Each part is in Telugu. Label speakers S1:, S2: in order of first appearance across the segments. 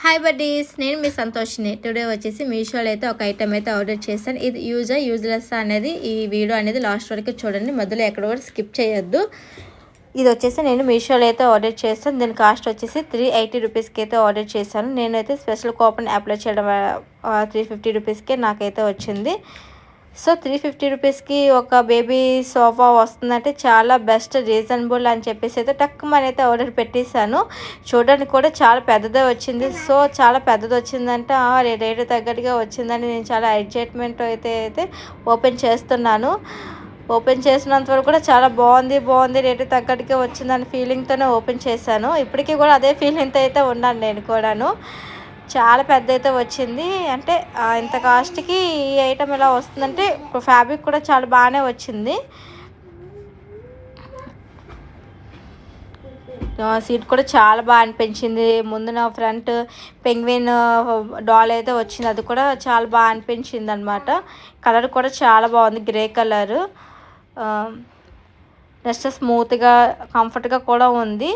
S1: హాయ్ బడ్డీస్, నేను మీ సంతోష్ని. టుడే వచ్చేసి మీషోలో అయితే ఒక ఐటమ్ అయితే ఆర్డర్ చేశాను. ఇది యూజ్లెస్ అనేది ఈ వీడియో అనేది లాస్ట్ వరకు చూడండి, మధ్యలో ఎక్కడ కూడా స్కిప్ చేయొద్దు. ఇది వచ్చేసి నేను మీషోలో అయితే ఆర్డర్ చేశాను. దీని కాస్ట్ వచ్చేసి 380 రూపీస్కి అయితే ఆర్డర్ చేశాను. నేనైతే స్పెషల్ కూపన్ అప్లై చేయడం 350 రూపీస్కే నాకైతే వచ్చింది. సో 350 రూపీస్కి ఒక బేబీ సోఫా వస్తుందంటే చాలా బెస్ట్, రీజనబుల్ అని చెప్పేసి అయితే టక్కుమని అయితే ఆర్డర్ పెట్టేశాను. చూడడానికి కూడా చాలా పెద్దదే వచ్చింది. సో చాలా పెద్దది వచ్చిందంటే రేటు తగ్గట్టుగా వచ్చిందని నేను చాలా ఎగ్జైట్మెంట్ అయితే ఓపెన్ చేస్తున్నాను. ఓపెన్ చేసినంత వరకు కూడా చాలా బాగుంది, రేటు తగ్గట్టుగా వచ్చిందని ఫీలింగ్తోనే ఓపెన్ చేశాను. ఇప్పటికీ కూడా అదే ఫీలింగ్తో అయితే ఉన్నాను నేను కూడాను. చాలా పెద్ద అయితే వచ్చింది. అంటే ఇంత కాస్ట్కి ఈ ఐటమ్ ఇలా వస్తుందంటే ఫ్యాబ్రిక్ కూడా చాలా బాగానే వచ్చింది. సీట్ కూడా చాలా బాగా అనిపించింది. ముందున ఫ్రంట్ పెంగ్విన్ డాల్ అయితే వచ్చింది, అది కూడా చాలా బాగా అనిపించింది అనమాట. కలర్ కూడా చాలా బాగుంది, గ్రే కలరు. నెక్స్ట్ స్మూత్గా కంఫర్ట్గా కూడా ఉంది.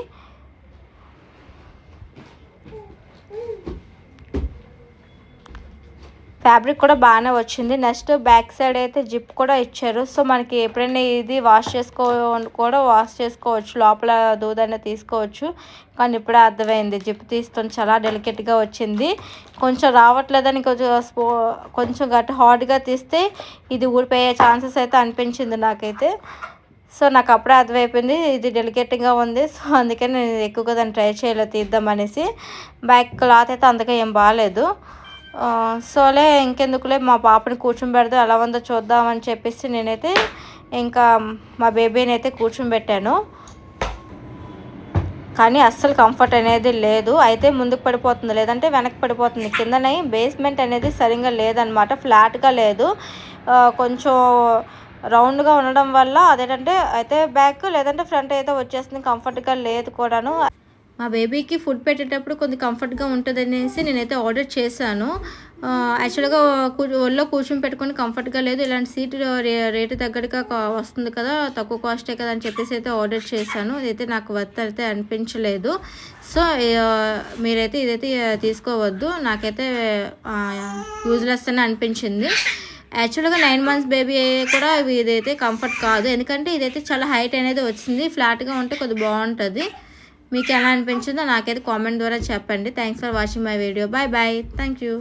S1: ఫ్యాబ్రిక్ కూడా బాగానే వచ్చింది. నెక్స్ట్ బ్యాక్ సైడ్ అయితే జిప్ కూడా ఇచ్చారు. సో మనకి ఎప్పుడైనా ఇది వాష్ చేసుకోవచ్చు, లోపల దూదైనా తీసుకోవచ్చు. కానీ ఇప్పుడే అర్థమైంది, జిప్ తీస్తుంది చాలా డెలికేట్గా వచ్చింది. కొంచెం రావట్లేదని కొంచెం గట్టి హార్డ్గా తీస్తే ఇది ఊడిపోయే ఛాన్సెస్ అయితే అనిపించింది నాకైతే. సో నాకు అప్పుడే అర్థమైపోయింది ఇది డెలికేట్గా ఉంది. సో అందుకని నేను ఎక్కువగా దాన్ని ట్రై చేయలేదు తీద్దామనేసి. బ్యాక్ క్లాత్ అయితే అందుకే ఏం బాగాలేదు. సోలే ఇంకెందుకులే, మా పాపని కూర్చోబెడదు, ఎలా ఉందో చూద్దామని చెప్పేసి నేనైతే ఇంకా మా బేబీని అయితే కూర్చోబెట్టాను. కానీ అస్సలు కంఫర్ట్ అనేది లేదు. అయితే ముందుకు పడిపోతుంది, లేదంటే వెనక్కి పడిపోతుంది. కిందనే బేస్మెంట్ అనేది సరిగ్గా లేదనమాట, ఫ్లాట్గా లేదు, కొంచెం రౌండ్గా ఉండడం వల్ల అదేంటంటే అయితే బ్యాక్ లేదంటే ఫ్రంట్ అయితే వచ్చేస్తుంది. కంఫర్ట్గా లేదు కూడాను. మా బేబీకి ఫుడ్ పెట్టేటప్పుడు కొంచెం కంఫర్ట్గా ఉంటుంది అనేసి నేనైతే ఆర్డర్ చేశాను. యాక్చువల్గా ఒళ్ళో కూర్చొని పెట్టుకొని కంఫర్ట్గా లేదు. ఇలాంటి సీట్ రేటు తగ్గట్టుగా వస్తుంది కదా, తక్కువ కాస్టే కదా అని చెప్పేసి అయితే ఆర్డర్ చేశాను. ఇదైతే నాకు వర్త్ అయితే అనిపించలేదు. సో మీరైతే ఇదైతే తీసుకోవద్దు, నాకైతే యూజ్లెస్ అని అనిపించింది. యాక్చువల్గా 9 months బేబీ కూడా ఇదైతే కంఫర్ట్ కాదు, ఎందుకంటే ఇదైతే చాలా హైట్ అనేది వచ్చింది. ఫ్లాట్గా ఉంటే కొద్దిగా బాగుంటుంది. మీకు ఎలా అనిపించిందో నాకైతే కామెంట్ ద్వారా చెప్పండి. Thanks for watching my video. Bye. Thank you.